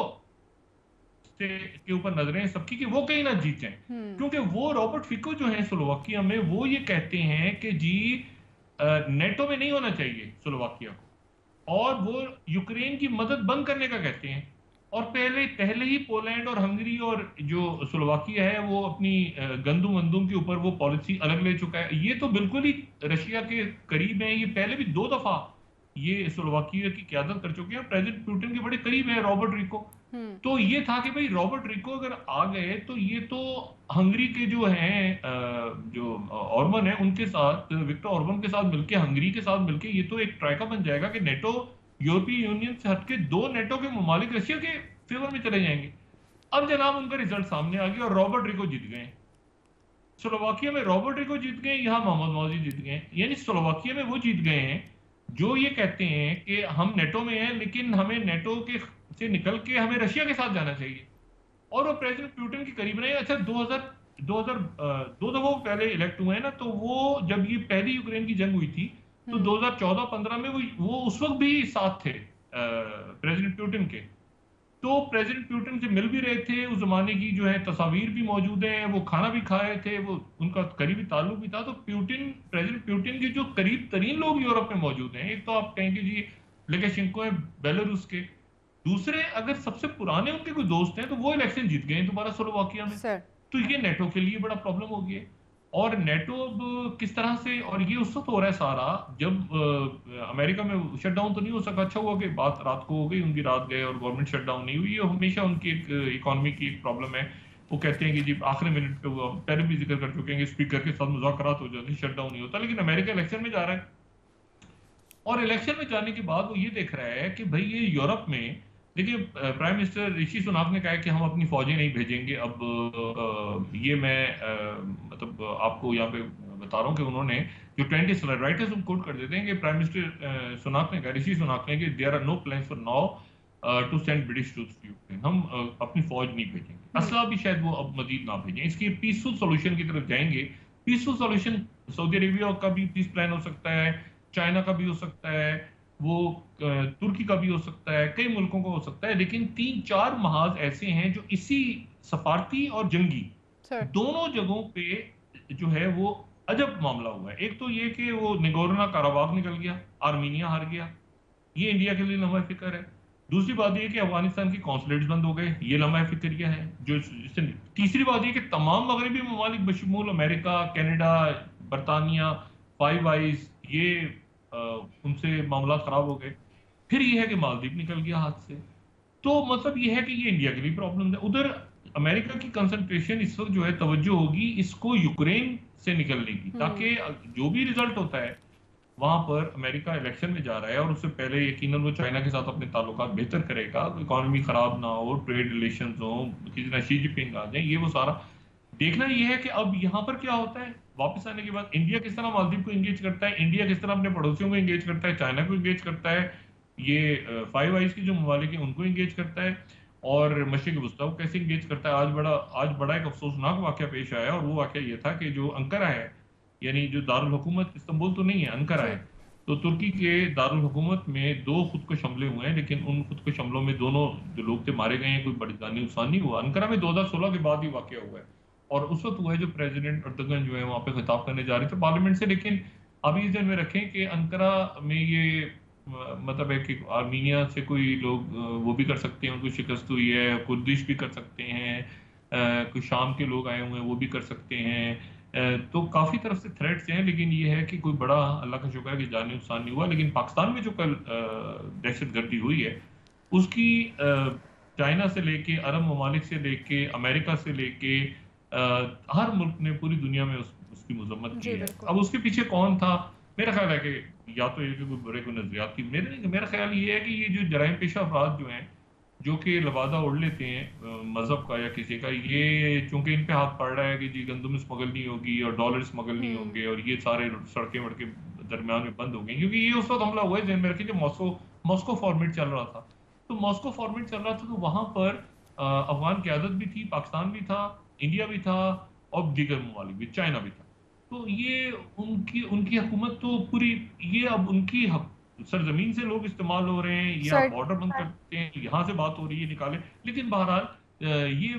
के ऊपर नजरें सबकी कि वो कहीं ना जीतें, क्योंकि वो रॉबर्ट फिको जो है स्लोवाकिया में, वो ये कहते हैं कि जी नेटो में नहीं होना चाहिए स्लोवाकिया को, और वो यूक्रेन की मदद बंद करने का कहते हैं। और पहले ही पोलैंड और हंगरी और जो स्लोवाकिया है वो अपनी गंदुम वंदुम के ऊपर वो पॉलिसी अलग ले चुका है। ये तो बिल्कुल ही रशिया के करीब है, ये पहले भी 2 दफा ये स्लोवाकिया की क़यादत कर चुके हैं, प्रेसिडेंट पुतिन के बड़े करीब है रॉबर्ट रिको। तो ये था कि भाई रॉबर्ट रिको अगर आ गए तो ये तो हंगरी के जो हैं जो ऑर्बन है उनके साथ, विक्टर ऑर्बन के साथ मिलके, हंगरी के साथ मिलके, ये तो एक ट्राइका बन जाएगा कि नेटो, यूरोपीय यूनियन से हटके 2 नेटो के ममालिक रशिया के फेवर में चले जाएंगे। अब जनाब उनका रिजल्ट सामने आ गया और रॉबर्ट रिको जीत गए। स्लोवाकिया में रॉबर्ट रिको जीत गए, यहाँ मोहम्मद मौजी जीत गए। यानी स्लोवाकिया में वो जीत गए हैं जो ये कहते हैं कि हम नेटो में हैं, लेकिन हमें नेटो के से निकल के हमें रशिया के साथ जाना चाहिए। और वो प्रेसिडेंट पुतिन के करीब रहे। अच्छा, 2000 दो दफा वो पहले इलेक्ट हुए हैं ना, तो वो जब ये पहली यूक्रेन की जंग हुई थी तो 2014-15 में वो उस वक्त भी साथ थे प्रेसिडेंट पुतिन के। तो प्रेसिडेंट पुतिन से मिल भी रहे थे, उस जमाने की जो है तस्वीर भी मौजूद है, वो खाना भी खाए थे, वो उनका करीबी ताल्लुक भी था। तो प्रेसिडेंट पुतिन के जो करीब तरीन लोग यूरोप में मौजूद हैं, एक तो आप कहेंगे जी लुकाशेंको है बेलारूस के, दूसरे अगर सबसे पुराने उनके कोई दोस्त हैं तो वो इलेक्शन जीत गए दोबारा स्लोवाकिया में। सर तो ये नेटो के लिए बड़ा प्रॉब्लम हो गया। और नेटो अब किस तरह से, और ये उस वक्त हो रहा है सारा जब अमेरिका में शटडाउन तो नहीं हो सका। अच्छा हुआ कि बात रात को हो गई, उनकी रात गए और गवर्नमेंट शटडाउन नहीं हुई। ये हमेशा उनकी एक इकोनॉमी की एक प्रॉब्लम है। वो कहते हैं कि जी आखिरी मिनट पे, वो पहले भी जिक्र कर चुके हैं कि स्पीकर के साथ मुज़ाकरात हो जाते, शटडाउन नहीं होता। लेकिन अमेरिका इलेक्शन में जा रहा है, और इलेक्शन में जाने के बाद वो ये देख रहा है कि भाई ये यूरोप में देखिए, प्राइम मिनिस्टर ऋषि सुनाक ने कहा है कि हम अपनी फौजें नहीं भेजेंगे। अब ये मैं मतलब आपको यहाँ पे बता रहा हूँ कि उन्होंने जो ट्रेंड राइटर्स कोट कर देते हैं कि प्राइम मिनिस्टर सुनाक ने कहा, ऋषि सुनाक ने, कि there are no plans for now to send British troops to Ukraine. हम अपनी फौज नहीं भेजेंगे, असला भी शायद वो अब मजीद ना भेजें, इसकी पीसफुल सोल्यूशन की तरफ जाएंगे। पीसफुल सोल्यूशन सऊदी अरेबिया का भी पीस प्लान हो सकता है, चाइना का भी हो सकता है, वो तुर्की का भी हो सकता है, कई मुल्कों का हो सकता है। लेकिन 3-4 महाज ऐसे हैं जो इसी सफारती और जंगी सर दोनों जगहों पे जो है वो अजब मामला हुआ है। एक तो ये कि वो निगोर्नो काराबाग निकल गया, आर्मीनिया हार गया, ये इंडिया के लिए लम्हा फिक्र है। दूसरी बात ये कि अफगानिस्तान की कॉन्सुलेट्स बंद हो गए, ये लम्हा फिक्रिया है जो तीसरी बात ये कि तमाम मगरबी ममालिक बशमूल अमेरिका, कनाडा, बरतानिया, फाइव आइज, ये उनसे मामला खराब हो गए। फिर ये है कि मालदीव निकल गया हाथ से। तो मतलब ये है कि ये इंडिया के लिए प्रॉब्लम है। उधर अमेरिका की कंसंट्रेशन इस वक्त जो है, तवज्जो होगी इसको यूक्रेन से निकलने की, ताकि जो भी रिजल्ट होता है वहां पर अमेरिका इलेक्शन में जा रहा है और उससे पहले यकीनन वो चाइना के साथ अपने ताल्लुकात बेहतर करेगा, इकोनॉमी खराब ना हो, ट्रेड रिलेशंस हो, किसी तरह शी जिनपिंग आ जाए, ये वो सारा देखना। ये है कि अब यहाँ पर क्या होता है वापस आने के बाद, इंडिया किस तरह मालदीव को एंगेज करता है, इंडिया किस तरह अपने पड़ोसियों को एंगेज करता है, चाइना को एंगेज करता है, ये फाइव आइज के जो ममालिक हैं उनको एंगेज करता है, और मशरिक वस्ता को कैसे एंगेज करता है। आज बड़ा एक अफसोसनाक वाकया पेश आया, और वो वाकया ये था कि जो अंकारा है, यानी जो दारुल हुकूमत इस्तांबुल तो नहीं है, अंकारा जी है, तो तुर्की के दारुल हुकूमत में 2 खुदकुश हमले हुए हैं, लेकिन उन खुदकुश हमलों में दोनों जो लोग थे मारे गए हैं, कोई बड़ी जानी नुकसान नहीं हुआ। अंकारा में 2016 के बाद ही वाकया हुआ है, और उस वक्त हुआ है जो प्रेसिडेंट अर्दगन जो है वहां पे खिताब करने जा रहे थे पार्लियामेंट से। लेकिन अभी इस दिन में रखें कि अंकारा में ये मतलब है कि आर्मीनिया से कोई लोग वो भी कर सकते हैं, उनको शिकस्त हुई है, कुर्दिश भी कर सकते हैं, कुछ शाम के लोग आए हुए हैं वो भी कर सकते हैं। तो काफी तरफ से थ्रेट्स हैं, लेकिन ये है कि कोई बड़ा, अल्लाह का शुक्र है कि जानी नुकसान नहीं हुआ। लेकिन पाकिस्तान में जो कल दहशतगर्दी हुई है उसकी चाइना से लेके, अरब ममालिक से लेके, अमेरिका से लेके हर मुल्क ने पूरी दुनिया में उसकी मजम्मत की जी है। बिल्कुल अब उसके पीछे कौन था, मेरा ख्याल है कि या तो ये कि कोई बुरे को नजरियात की, मेरा ख्याल ये है कि ये जो जराइम पेशा अफराद जो हैं, जो कि लबादा ओढ़ लेते हैं मजहब का या किसी का, ये चूंकि इन पे हाथ पड़ रहा है कि जी गंदम स्मगल नहीं होगी और डॉलर स्मगल नहीं होंगे और ये सारे सड़कें वड़के दरमियान में बंद हो गई, क्योंकि ये उस वक्त हमला हुआ है जहन में रखिए जब मॉस्को फॉर्मेट चल रहा था। तो मॉस्को फॉर्मेट चल रहा था, तो वहां पर अफगान क्यादत भी थी, पाकिस्तान भी था, इंडिया भी था, और दीगर ममालिक भी, चाइना भी था। तो ये उनकी उनकी हुकूमत तो पूरी, ये अब उनकी सरजमीन से लोग इस्तेमाल हो रहे हैं या सर बॉर्डर बंद करते हैं, यहाँ से बात हो रही है निकाले। लेकिन बहरहाल ये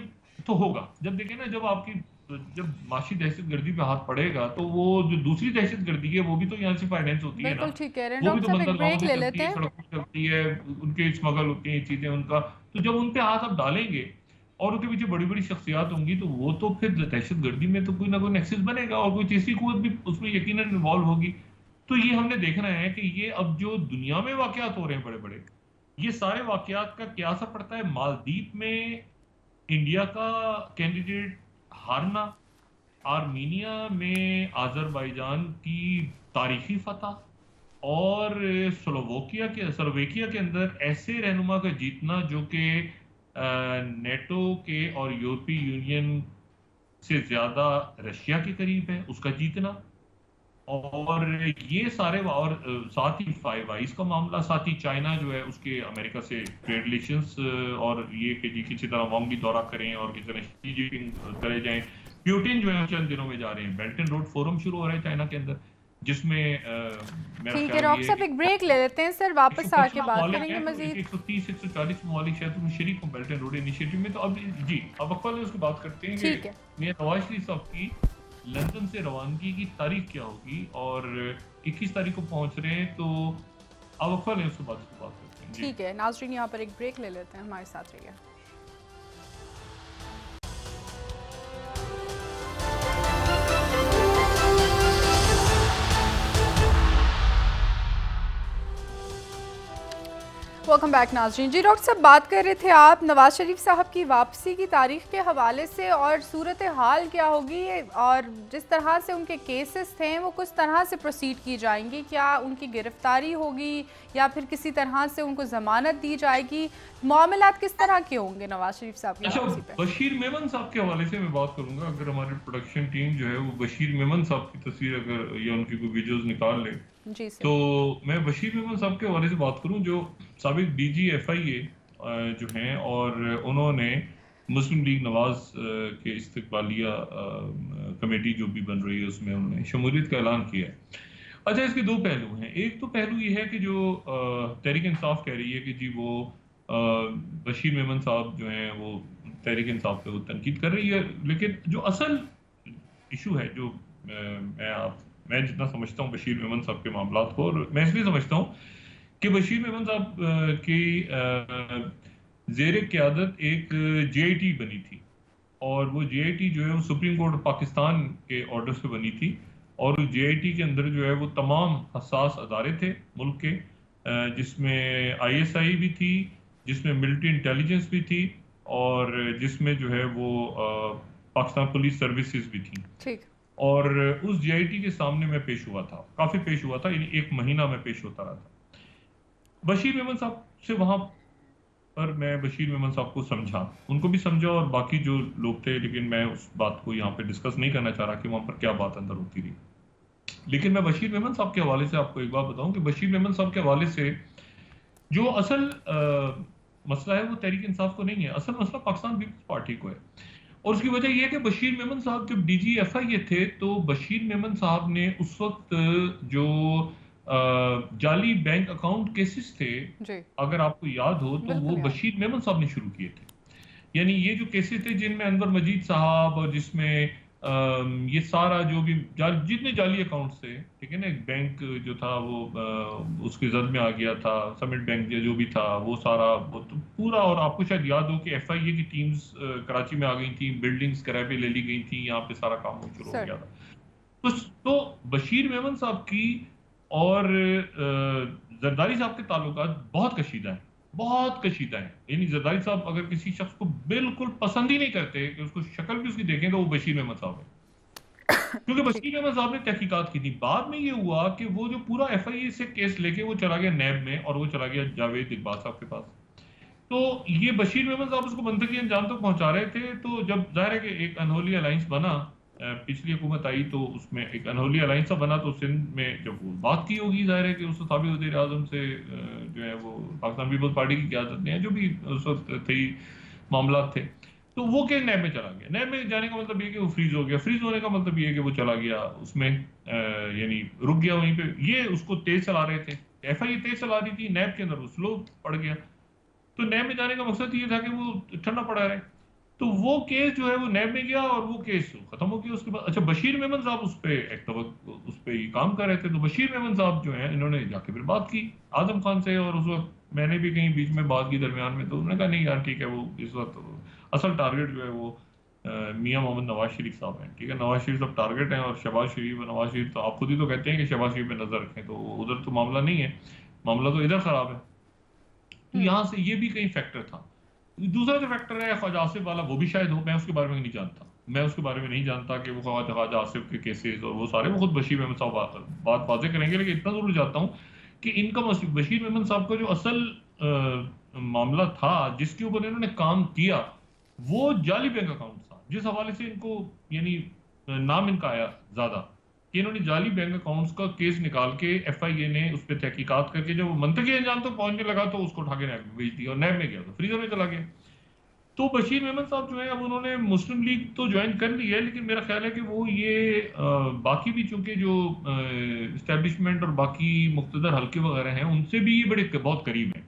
तो होगा जब देखें ना, जब माशी दहशतगर्दी पे हाथ पड़ेगा तो वो जो दूसरी दहशतगर्दी है वो भी तो यहाँ से फाइनेंस होती है ना, बिल्कुल ठीक कह रहे हैं वो भी डॉक्टर तो साहब, एक बंदरगाहों ब्रेक से ले चलती लेते है, हैं। सड़कों से चलती है, उनके स्मगल होती हैं चीजें उनका। तो जब उन पे हाथ आप डालेंगे और उनके पीछे बड़ी बड़ी शख्सियात होंगी, तो वो तो फिर दहशतगर्दी में तो कोई ना कोई नेक्सस बनेगा और कोई तीसरी कुव्वत भी उसमें यकीनन इन्वॉल्व होगी। तो ये हमने देखना है कि ये अब जो दुनिया में वाकयात हो रहे हैं बड़े बड़े, ये सारे वाकयात का क्या असर पड़ता है। मालदीव में इंडिया का कैंडिडेट हारना, आर्मीनिया में आजरबाईजान की तारीखी फतह, और स्लोवेकिया के अंदर ऐसे रहनुमा का जीतना जो कि नेटो के और यूरोपीय यूनियन से ज्यादा रशिया के करीब है, उसका जीतना। और ये सारे और साथ ही फाइव आइज का मामला, साथ ही चाइना जो है उसके अमेरिका से ट्रेड रिलेशंस, और ये कि जी किसी तरह वम भी दौरा करें और किसी तरह शी जिनपिंग करे जाएं। प्यूटिन जो है चंद दिनों में जा रहे हैं, बेल्ट एंड रोड फोरम शुरू हो रहा है चाइना के अंदर, जिसमें मेरा ठीक है ख्याल ये डॉक्टर है साहब, कि एक ब्रेक ले लेते हैं सर, वापस आके 115 बात ममालिक करेंगे हैं, तो मजीद। 130 140 ममालिक शायद उसमें शरीक हों बेल्ट एंड रोड इनिशिएटिव में। तो अब जी अब वक्फा में उसकी बात करते हैं ठीक है। कि मियां नवाज शरीफ साहब की लंदन से रवानगी की तारीख क्या होगी, और 21 तारीख को पहुंच रहे हैं, तो अब वक्फा लें उसके बाद करते हैं। ठीक है नाजरीन, यहाँ पर एक ब्रेक ले लेते हैं, हमारे साथ रहिए। वेलकम बैक नाजरीन। जी डॉक्टर साहब, बात कर रहे थे आप नवाज शरीफ साहब की वापसी की तारीख के हवाले से, और सूरत हाल क्या होगी, और जिस तरह से उनके केसेस थे वो कुछ तरह से प्रोसीड की जाएंगी, क्या उनकी गिरफ्तारी होगी या फिर किसी तरह से उनको जमानत दी जाएगी, मामलात किस तरह के होंगे नवाज शरीफ साहब की वापसी पे? बशीर मेमन साहब के हवाले से मैं बात करूंगा। अगर हमारी प्रोडक्शन टीम जो है वो बशीर मेमन साहब की तस्वीर अगर या उनकी कोई वीडियोस निकाल ले, जी तो मैं बशीर मेमन साहब के हवाले से बात करूं, जो साबिक डीजी FIA जो हैं, और उन्होंने मुस्लिम लीग नवाज के इस्तकबालिया कमेटी जो भी बन रही है उसमें उन्होंने शमूलियत का ऐलान किया है। अच्छा, इसके दो पहलू हैं। एक तो पहलू ये है कि जो तहरीक इंसाफ कह रही है कि जी वो बशीर मेमन साहब जो हैं वो तहरीक इंसाफ पे वो तनकीद कर रही है, लेकिन जो असल इशू है, जो मैं जितना समझता हूँ बशीर मेमन साहब के मामला को, और मैं इसलिए समझता हूँ कि बशीर मेमन साहब की जेर क़यादत एक JIT बनी थी, और वो JIT जो है वो सुप्रीम कोर्ट पाकिस्तान के ऑर्डर्स पे बनी थी, और उस JIT के अंदर जो है वो तमाम हसास अदारे थे मुल्क के, जिसमें ISI भी थी, जिसमें मिलिट्री इंटेलिजेंस भी थी, और जिसमें जो है वो पाकिस्तान पुलिस सर्विसेज भी थी। ठीक। और उस JIT के सामने मैं पेश हुआ था, काफी पेश हुआ था, यानी 1 महीना में पेश होता रहा था। बशीर मेमन साहब से वहां पर मैं बशीर मेमन साहब को समझा, उनको भी समझा, और बाकी जो लोग थे, लेकिन मैं उस बात को यहाँ पे डिस्कस नहीं करना चाह रहा कि वहां पर क्या बात अंदर होती रही। लेकिन मैं बशीर मेमन साहब के हवाले से आपको एक बात बताऊं कि बशीर मेमन साहब के हवाले से जो असल मसला है वो तहरीक इंसाफ को नहीं है, असल मसला पाकिस्तान पीपल्स पार्टी को है। और उसकी वजह यह है कि बशीर मेमन साहब जब DG FIA थे, तो बशीर मेमन साहब ने उस वक्त जो जाली बैंक अकाउंट केसेस थे, अगर आपको याद हो, तो वो बशीर मेमन साहब ने शुरू किए थे। यानी ये जो केसेस थे जिनमें अनवर मजीद साहब, और जिसमें ये सारा जो भी जितने जाली अकाउंट्स थे, ठीक है ना, एक बैंक जो था वो उसके जद में आ गया था, समिट बैंक जो भी था, वो सारा वो तो पूरा। और आपको शायद याद हो कि FIA की टीम्स कराची में आ गई थी, बिल्डिंग्स किराए पे ले ली गई थी, यहाँ पे सारा काम शुरू हो गया था। तो बशीर मेमन साहब की और जरदारी साहब के ताल्लुकात बहुत कशीदा है, बहुत कशीदा है। यानी जरदारी साहब अगर किसी शख्स को बिल्कुल पसंद ही नहीं करते कि उसको शक्ल भी उसकी देखें, तो वो बशीर मेमन साहब है, क्योंकि बशीर मेमन साहब ने तहकीकात की थी। बाद में ये हुआ कि वो जो पूरा FIA से केस लेके वो चला गया नैब में, और वो चला गया जावेद इकबाल साहब के पास। तो ये बशीर मेमन साहब उसको मंतकी अंजाम तक पहुंचा रहे थे। तो जब जाहिर है कि एक अनहोली अलायंस बना, पिछली हुकूमत आई, तो उसमें एक अनहोली अलायंस बना, तो सिंध में जब वो बात की होगी, जाहिर है कि उस साबिक वज़ीर आज़म से जो है वो पाकिस्तान पीपल्स पार्टी की क़यादत ने, जो भी उस वक्त थी मामला थे, तो वो केस नैब में चला गया। नैब में जाने का मतलब ये कि वो फ्रीज हो गया, फ्रीज होने का मतलब ये कि वो चला गया उसमें, यानी रुक गया वहीं पे। ये उसको तेज चला रहे थे, FIA तेज चला रही थी, नैब के अंदर वो स्लो पड़ गया। तो नैब में जाने का मकसद ये था कि वो ठंडा पड़ा रहे। तो वो केस जो है वो नैब में गया, और वो केस खत्म हो गया। उसके बाद अच्छा, बशीर मेमन साहब उस पे ये काम कर रहे थे। तो बशीर मेमन साहब जो है, इन्होंने जाके फिर बात की आजम खान से, और उस वक्त मैंने भी कहीं बीच में बात की दरमियान में, तो उन्होंने कहा नहीं यार ठीक है, वो इस वक्त असल टारगेट जो है वो मियां मोहम्मद नवाज शरीफ साहब हैं, ठीक है, नवाज शरीफ साहब टारगेट हैं, और शहबाज शरीफ नवाज शरीफ तो आप खुद ही तो कहते हैं कि शहबाज शरीफ पे नजर रखें, तो उधर तो मामला नहीं है, मामला तो इधर खराब है। तो यहाँ से ये भी कहीं फैक्टर था। दूसरा जो फैक्टर है ख्वाजा आसिफ वाला, वो भी शायद हो, मैं उसके बारे में नहीं जानता, मैं उसके बारे में नहीं जानता कि वो ख्वाजा आसिफ के केसेस और वो सारे, वो खुद बशीर मेमन साहब बात वाजे करेंगे। लेकिन इतना जरूर जानता हूँ कि इनका बशीर मेमन साहब का जो असल मामला था जिसके ऊपर इन्होंने काम किया, वो जाली बैंक अकाउंट था। जिस हवाले से इनको यानी नाम इनका आया ज्यादा कि इन्होंने जाली बैंक अकाउंट्स का केस निकाल के एफआईए ने उस पर तहकीकात करके जब मंतकी अंजाम तक पहुंचने लगा तो उसको उठा के नैब में भेज दिया और नैब में गया तो फ्रीजर में चला गया। तो बशीर मेमन साहब जो है अब उन्होंने मुस्लिम लीग तो ज्वाइन कर ली है, लेकिन मेरा ख्याल है कि वो ये बाकी भी चूंकि जो इस्टेब्लिशमेंट और बाकी मुख्तदर हल्के वगैरह हैं उनसे भी ये बड़े बहुत करीब हैं।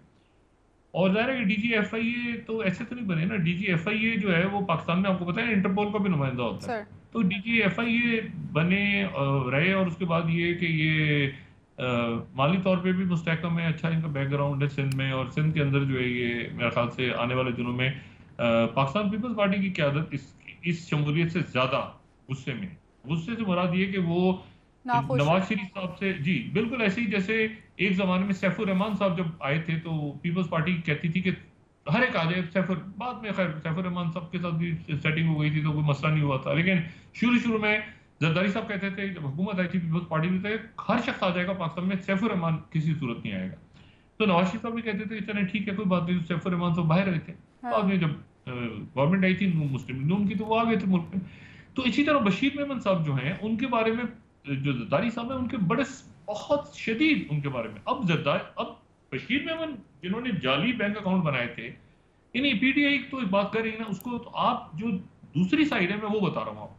और ज़ाहिर है कि डीजीएफआईए तो ऐसे तो नहीं बने ना, डीजीएफआईए जो है वो पाकिस्तान में आपको पता है इंटरपोल का भी नुमाइंदा होता है। तो डीजीएफआईए बने रहे और उसके बाद ये कि ये माली तौर पे भी मुस्तहकम है, अच्छा इनका बैकग्राउंड है सिंध में, और सिंध के अंदर जो है ये मेरे ख्याल से आने वाले दिनों में पाकिस्तान पीपल्स पार्टी की क़यादत इस शमूलियत से ज़्यादा गुस्से में, गुस्से से मुराद ये कि वो नवाज शरीफ साहब से, जी बिल्कुल ऐसे ही जैसे एक जमाने में सैफुर रहमान साहब जब आए थे तो पीपल्स पार्टी कहती थी कि हर एक आ जाए सैफुर, बाद में खैर सैफुर रहमान साहब के साथ भी सेटिंग हो गई थी तो कोई मसला नहीं हुआ था, लेकिन शुरू में जरदारी साहब कहते थे जब हुकूमत आई थी पीपल्स पार्टी में हर शख्स आ जाएगा पाकिस्तान में, सैफुर रहमान किसी सूरत नहीं आएगा। तो नवाज शरीफ साहब भी कहते थे चले ठीक है कोई बात नहीं, सैफुर रहमान साहब बाहर रहे थे, बाद में जब गवर्नमेंट आई थी मुस्लिम लीग की तो वो आ गए थे मुल्क में। तो इसी तरह बशीर मेमन साहब जो हैं उनके बारे में जो जरदारी साहब है उनके बड़े बहुत शदीद उनके बारे में, अब बशीर मेमन जिन्होंने जाली बैंक अकाउंट बनाए थे, यानी पीटीआई तो बात कर रही है ना उसको, तो आप जो दूसरी साइड है मैं वो बता रहा हूँ।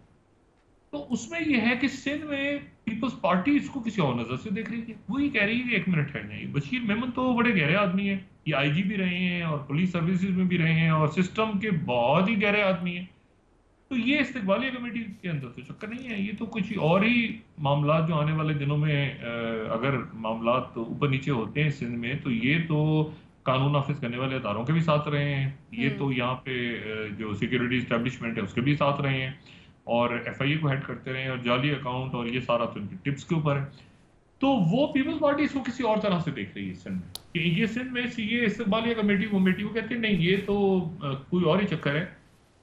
तो उसमें यह है कि सिंध में पीपल्स पार्टी इसको किसी और नजर से देख रही है, वो ये कह रही है कि 1 मिनट ठहर जाइए, बशीर मेमन तो बड़े गहरे आदमी है, ये आईजी भी रहे हैं और पुलिस सर्विसेज में भी रहे हैं और सिस्टम के बहुत ही गहरे आदमी है, तो ये इस्तकबालिया कमेटी के अंदर तो चक्कर नहीं है, ये तो कुछ और ही मामला जो आने वाले दिनों में अगर मामला तो ऊपर नीचे होते हैं सिंध में तो ये तो कानून नाफिज करने वाले अदारों के भी साथ रहे हैं, ये तो यहाँ पे जो सिक्योरिटी इस्टेब्लिशमेंट है उसके भी साथ रहे हैं और एफआईए को हेड करते रहे और जाली अकाउंट और ये सारा तो इनकी टिप्स के ऊपर है। तो वो पीपल्स पार्टी इसको किसी और तरह से देख रही है सिंध में कि ये सिंध में ये इस्तकबालिया कमेटी कमेटी को कहते हैं नहीं ये तो कोई और ही चक्कर है,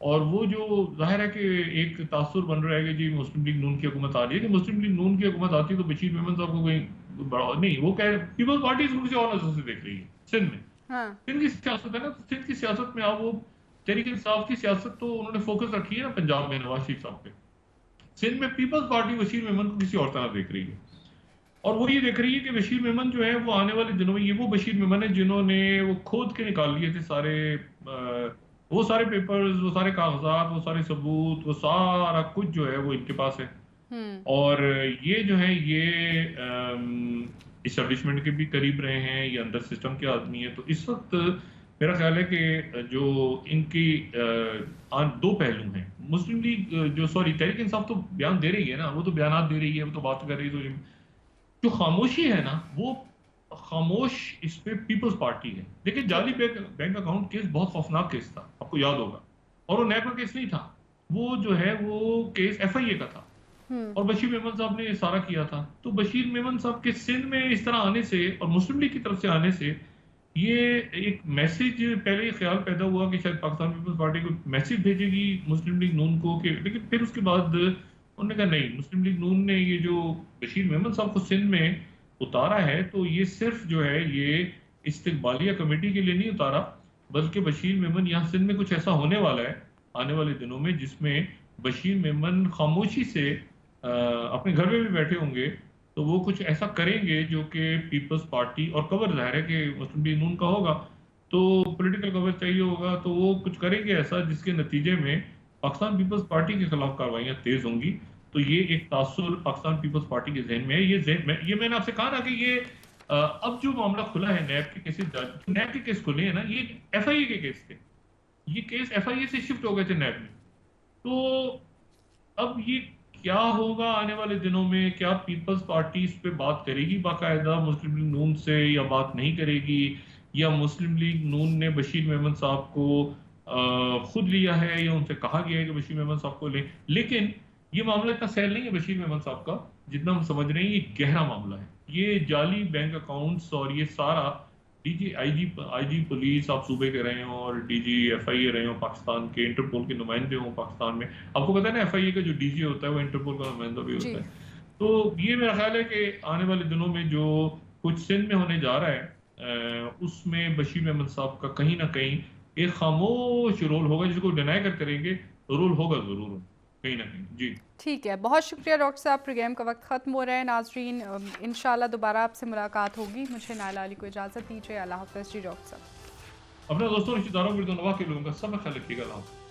और वो जो जाहिर है कि एक तासुर बन रहा है कि जी मुस्लिम लीग नून की हुकूमत आ रही है, कि मुस्लिम लीग नून की हुकूमत आती है तो बशीर मेमन साहब को कोई बड़ा नहीं, वो कह पीपल्स पार्टी इसको किसी और नजर से देख रही है सिंध में। सिंध की सियासत है ना, तो सिंध की सियासत में आप वो तहरीक इंसाफ की सियासत तो उन्होंने फोकस रखी है ना पंजाब में नवाज शरीफ साहब पे, सिंध में पीपल्स पार्टी बशीर मेमन को किसी और तरह देख रही है, और वो ये देख रही है कि बशीर मेमन जो है वो आने वाले दिनों में, ये वो बशीर मेमन है जिन्होंने वो खोद के निकाल लिए थे वो सारे पेपर्स, वो सारे कागजात, वो सारे सबूत, वो सारा कुछ जो है वो इनके पास है, और ये जो है ये इस्टेब्लिशमेंट के भी करीब रहे हैं, ये अंदर सिस्टम के आदमी है, तो इस वक्त मेरा ख्याल है कि जो इनकी दो पहलू हैं, मुस्लिम लीग जो तहरीक इंसाफ तो बयान दे रही है ना, वो तो बयान दे रही है, वो तो बात कर रही है, तो जो खामोशी है ना वो खामोश इस पे पीपल्स पार्टी है। देखिए जाली बैंक अकाउंट केस बहुत खौफनाक केस था, आपको याद होगा, और वो नैब का केस नहीं था, वो जो है वो केस एफआईए का था और बशीर मेमन साहब ने ये सारा किया था। तो बशीर मेमन साहब के सिंध में इस तरह आने से और मुस्लिम लीग की तरफ से आने से ये एक मैसेज, पहले ये ख्याल पैदा हुआ कि शायद पाकिस्तान पीपल्स पार्टी को मैसेज भेजेगी मुस्लिम लीग नून को, लेकिन फिर उसके बाद उन्होंने कहा नहीं, मुस्लिम लीग नून ने ये जो बशीर मेमन साहब को सिंध में उतारा है तो ये सिर्फ जो है ये इस्तकबालिया कमेटी के लिए नहीं उतारा, बल्कि बशीर मेमन यहाँ सिंध में कुछ ऐसा होने वाला है आने वाले दिनों में जिसमें बशीर मेमन खामोशी से अपने घर में भी बैठे होंगे तो वो कुछ ऐसा करेंगे जो कि पीपल्स पार्टी, और कवर जाहिर है कि मुस्लिम लीग नून का होगा तो पॉलिटिकल कवर चाहिए होगा, तो वो कुछ करेंगे ऐसा जिसके नतीजे में पाकिस्तान पीपल्स पार्टी के खिलाफ कार्रवाइयां तेज होंगी। तो ये एक तासुर पाकिस्तान पीपल्स पार्टी के जहन में है, ये मैंने आपसे कहा ना कि ये अब जो मामला खुला है नैब के केसेस, नैब के केस खुले हैं ना, ये एफआईए के केस थे, ये केस एफआईए से शिफ्ट हो गए थे नैब में, तो अब ये क्या होगा आने वाले दिनों में, क्या पीपल्स पार्टी इस पे बात करेगी बाकायदा मुस्लिम लीग नून से या बात नहीं करेगी, या मुस्लिम लीग नून ने बशीर मेमन साहब को खुद लिया है या उनसे कहा गया है कि बशीर मेमन साहब को ले, लेकिन ये मामला इतना सहल नहीं है बशीर मेमन साहब का जितना हम समझ रहे हैं, ये गहरा मामला है, ये जाली बैंक अकाउंट्स और ये सारा डीजी आईजी पुलिस आप सूबे के रहे हो और डीजी एफआईए रहे हो पाकिस्तान के, इंटरपोल के नुमाइंदे हो पाकिस्तान में, आपको पता है ना एफआईए का जो डीजी होता है वो इंटरपोल का नुमाइंदा भी होता है, तो ये मेरा ख्याल है कि आने वाले दिनों में जो कुछ सिंध में होने जा रहा है उसमें बशीर मेमन साहब का कहीं ना कहीं एक खामोश रोल होगा जिसको डिनाई करते रहेंगे, रोल होगा जरूर कहीं ना कहीं। जी ठीक है, बहुत शुक्रिया डॉक्टर साहब। प्रोग्राम का वक्त ख़त्म हो रहा है नाजरीन, इंशाल्लाह दोबारा आपसे मुलाकात होगी। मुझे नायला अली को इजाज़त दीजिए। अल्लाह हाफ़िज़ जी डॉक्टर साहब। अपने दोस्तों रिश्तेदारों, मिर्दोनवा के लोगों का सब ख्याल रखिएगा। अल्लाह हाफ़िज़।